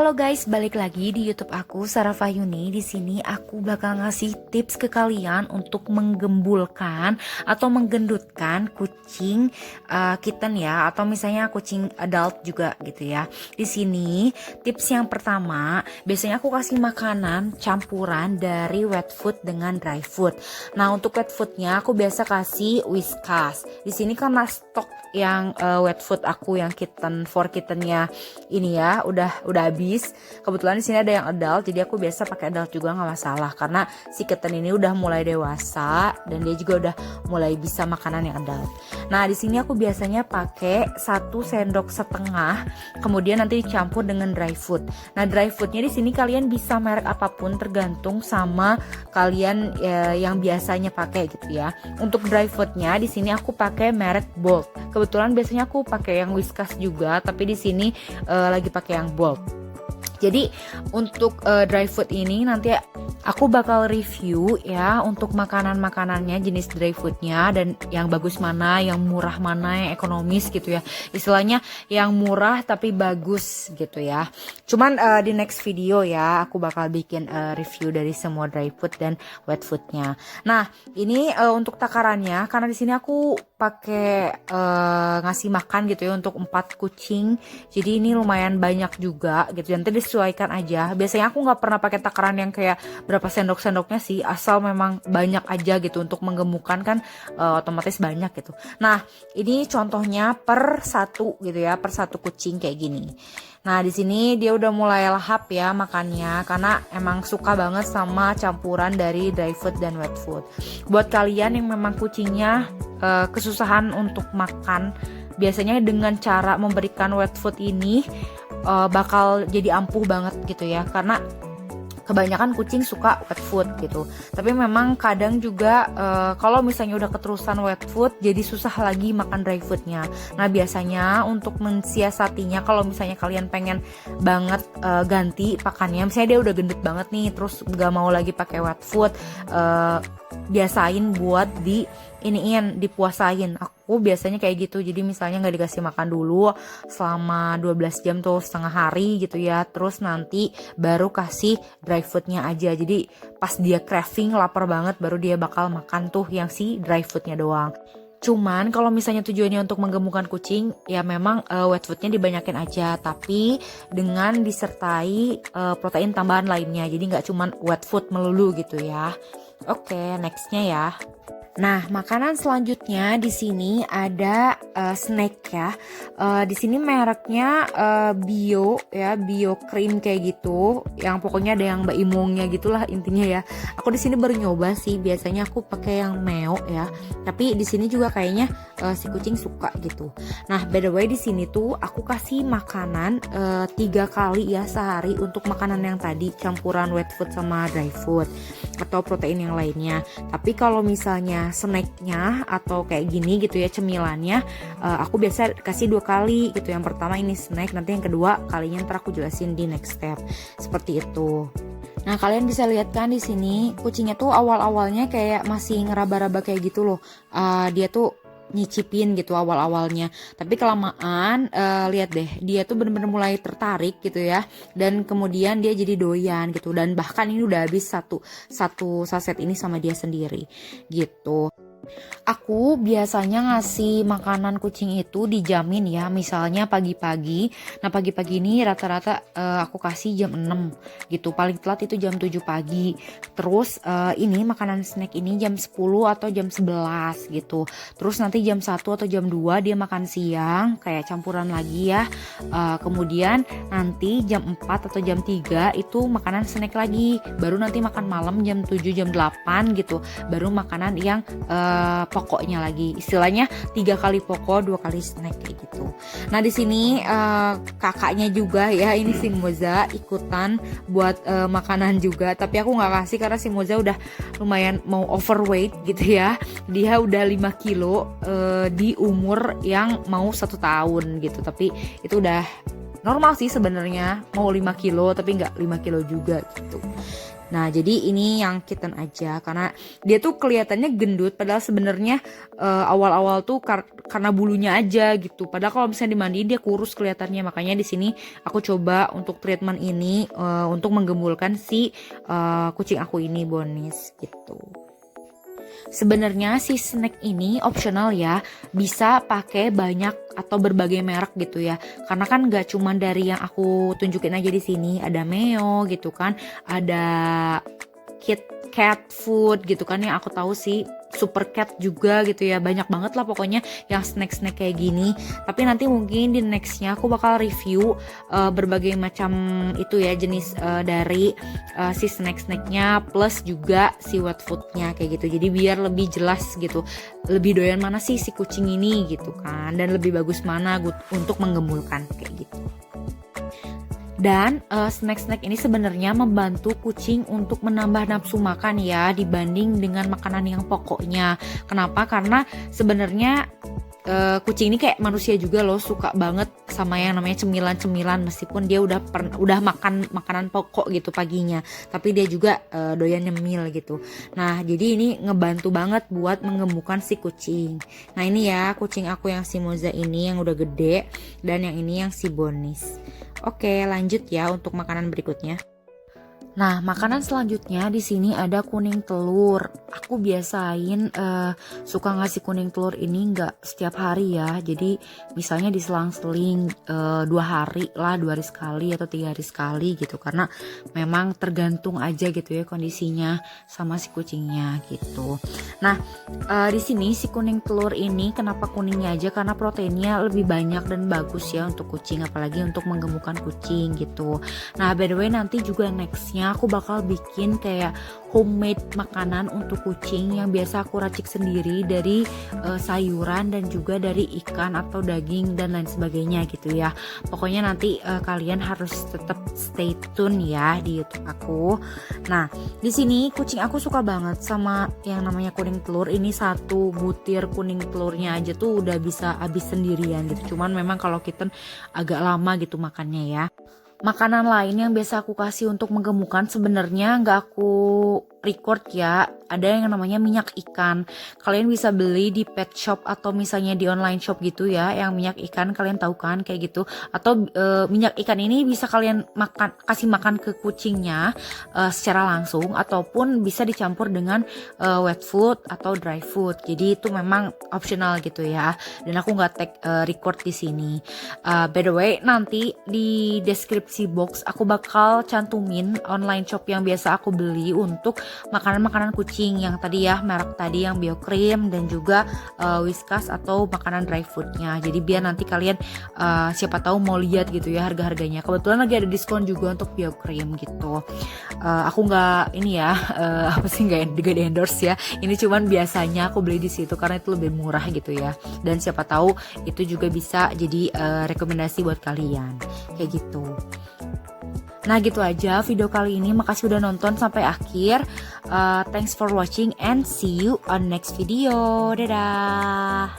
Halo guys, balik lagi di YouTube aku Sarah Fayuni. Di sini aku bakal ngasih tips ke kalian untuk menggembulkan atau menggendutkan kucing kitten ya, atau misalnya kucing adult juga gitu ya. Di sini tips yang pertama, biasanya aku kasih makanan campuran dari wet food dengan dry food. Nah, untuk wet foodnya aku biasa kasih Whiskas. Di sini karena stok yang wet food aku yang kittennya ini ya udah habis. Kebetulan di sini ada yang adult, jadi aku biasa pakai adult juga nggak masalah karena si kitten ini udah mulai dewasa dan dia juga udah mulai bisa makanan yang adult. Nah, di sini aku biasanya pakai 1 sendok setengah, kemudian nanti dicampur dengan dry food. Nah, dry foodnya di sini kalian bisa merek apapun tergantung sama kalian yang biasanya pakai gitu ya. Untuk dry foodnya di sini aku pakai merek Bold. Kebetulan biasanya aku pakai yang Whiskas juga, tapi di sini lagi pakai yang Bold. Jadi untuk dry food ini nanti aku bakal review ya untuk makanan-makanannya, jenis dry foodnya, dan yang bagus mana, yang murah mana, yang ekonomis gitu ya. Istilahnya yang murah tapi bagus gitu ya. Cuman di next video ya aku bakal bikin review dari semua dry food dan wet foodnya. Nah, ini untuk takarannya karena di sini aku pakai ngasih makan gitu ya untuk 4 kucing. Jadi ini lumayan banyak juga gitu. Nanti disesuaikan aja. Biasanya aku nggak pernah pakai takaran yang kayak berapa sendok-sendoknya sih, asal memang banyak aja gitu. Untuk menggemukkan kan otomatis banyak gitu. Nah, ini contohnya per 1 gitu ya, per 1 kucing kayak gini. Nah, di sini dia udah mulai lahap ya makannya karena emang suka banget sama campuran dari dry food dan wet food. Buat kalian yang memang kucingnya kesusahan untuk makan, biasanya dengan cara memberikan wet food ini bakal jadi ampuh banget gitu ya, karena kebanyakan kucing suka wet food gitu. Tapi memang kadang juga kalau misalnya udah keterusan wet food jadi susah lagi makan dry foodnya. Nah, biasanya untuk mensiasatinya kalau misalnya kalian pengen banget ganti pakannya, misalnya dia udah gendut banget nih terus gak mau lagi pakai wet food, biasain buat dipuasain. Aku biasanya kayak gitu. Jadi misalnya nggak dikasih makan dulu selama 12 jam tuh, setengah hari gitu ya. Terus nanti baru kasih dry foodnya aja. Jadi pas dia craving lapar banget baru dia bakal makan tuh yang si dry foodnya doang. Cuman kalau misalnya tujuannya untuk menggemukkan kucing, ya memang wet foodnya dibanyakin aja, tapi dengan disertai protein tambahan lainnya. Jadi nggak cuman wet food melulu gitu ya. Oke, nextnya ya. Nah, makanan selanjutnya di sini ada snack ya. Di sini mereknya Bio ya, Bio Cream kayak gitu. Yang pokoknya ada yang Mbak Imongnya gitulah intinya ya. Aku di sini baru nyoba sih. Biasanya aku pakai yang Meo ya. Tapi di sini juga kayaknya si kucing suka gitu. Nah, by the way di sini tuh aku kasih makanan 3 kali ya sehari untuk makanan yang tadi campuran wet food sama dry food atau protein yang lainnya. Tapi kalau misalnya snacknya atau kayak gini gitu ya, cemilannya aku biasa kasih 2 kali gitu. Yang pertama ini snack, nanti yang kedua kalinya ntar aku jelasin di next step seperti itu. Nah, kalian bisa lihat kan di sini kucingnya tuh awal-awalnya kayak masih ngeraba-raba kayak gitu loh. Dia tuh nyicipin gitu awal-awalnya, tapi kelamaan lihat deh dia tuh bener-bener mulai tertarik gitu ya, dan kemudian dia jadi doyan gitu, dan bahkan ini udah habis satu saset ini sama dia sendiri gitu. Aku biasanya ngasih makanan kucing itu dijamin ya, misalnya pagi-pagi. Nah, pagi-pagi ini rata-rata aku kasih jam 6 gitu, paling telat itu jam 7 pagi. Terus ini makanan snack ini jam 10 atau jam 11 gitu. Terus nanti jam 1 atau jam 2 dia makan siang kayak campuran lagi ya. Kemudian nanti jam 4 atau jam 3 itu makanan snack lagi. Baru nanti makan malam jam 7 jam 8 gitu. Baru makanan yang pokoknya lagi, istilahnya 3 kali pokok 2 kali snack kayak gitu. Nah, di sini kakaknya juga ya, ini si Moza ikutan buat makanan juga, tapi aku nggak kasih karena si Moza udah lumayan mau overweight gitu ya. Dia udah 5 kilo di umur yang mau 1 tahun gitu, tapi itu udah normal sih sebenarnya, mau 5 kilo tapi nggak 5 kilo juga gitu. Nah, jadi ini yang kitten aja karena dia tuh kelihatannya gendut padahal sebenarnya awal-awal tuh karena bulunya aja gitu. Padahal kalau misalnya dimandiin dia kurus kelihatannya. Makanya di sini aku coba untuk treatment ini untuk menggembulkan si kucing aku ini, Bonis gitu. Sebenarnya si snack ini opsional ya, bisa pakai banyak atau berbagai merek gitu ya. Karena kan gak cuma dari yang aku tunjukin aja di sini, ada Meo gitu kan, ada Kit Kat Food gitu kan yang aku tahu sih, Super Cat juga gitu ya, banyak banget lah pokoknya yang snack-snack kayak gini. Tapi nanti mungkin di nextnya aku bakal review berbagai macam itu ya jenis dari si snack-snacknya plus juga si wet foodnya kayak gitu. Jadi biar lebih jelas gitu, lebih doyan mana sih si kucing ini gitu kan, dan lebih bagus mana untuk menggembulkan kayak gitu. Dan snack-snack ini sebenarnya membantu kucing untuk menambah nafsu makan ya dibanding dengan makanan yang pokoknya. Kenapa? Karena sebenarnya kucing ini kayak manusia juga loh, suka banget sama yang namanya cemilan-cemilan meskipun dia udah makan makanan pokok gitu paginya, tapi dia juga doyan nyemil gitu. Nah, jadi ini ngebantu banget buat menggemukkan si kucing. Nah, ini ya kucing aku yang si Moza ini yang udah gede dan yang ini yang si Bonis. Oke, lanjut ya untuk makanan berikutnya. Nah, makanan selanjutnya di sini ada kuning telur. Aku biasain suka ngasih kuning telur ini nggak setiap hari ya. Jadi misalnya diselang-seling 2 hari lah, 2 hari sekali atau 3 hari sekali gitu. Karena memang tergantung aja gitu ya kondisinya sama si kucingnya gitu. Nah, di sini si kuning telur ini kenapa kuningnya aja? Karena proteinnya lebih banyak dan bagus ya untuk kucing, apalagi untuk menggemukkan kucing gitu. Nah, by the way nanti juga nextnya aku bakal bikin kayak homemade makanan untuk kucing yang biasa aku racik sendiri dari sayuran dan juga dari ikan atau daging dan lain sebagainya gitu ya. Pokoknya nanti kalian harus tetap stay tune ya di YouTube aku. Nah, di sini kucing aku suka banget sama yang namanya kuning telur. Ini 1 butir kuning telurnya aja tuh udah bisa habis sendirian gitu. Cuman memang kalau kitten agak lama gitu makannya ya. Makanan lain yang biasa aku kasih untuk menggemukkan sebenarnya nggak aku record ya, ada yang namanya minyak ikan. Kalian bisa beli di pet shop atau misalnya di online shop gitu ya, yang minyak ikan kalian tahu kan kayak gitu. Atau minyak ikan ini bisa kalian kasih makan ke kucingnya secara langsung ataupun bisa dicampur dengan wet food atau dry food. Jadi itu memang optional gitu ya. Dan aku nggak tag record di sini. By the way, nanti di deskripsi box aku bakal cantumin online shop yang biasa aku beli untuk makanan-makanan kucing yang tadi ya, merek tadi yang BioCream dan juga Whiskas atau makanan dry foodnya. Jadi biar nanti kalian siapa tahu mau lihat gitu ya harga-harganya. Kebetulan lagi ada diskon juga untuk BioCream gitu. Aku nggak ini ya apa sih nggak di endorse ya. Ini cuman biasanya aku beli di situ karena itu lebih murah gitu ya. Dan siapa tahu itu juga bisa jadi rekomendasi buat kalian kayak gitu. Nah gitu aja video kali ini, makasih udah nonton sampai akhir. Thanks for watching and see you on next video. Dadah.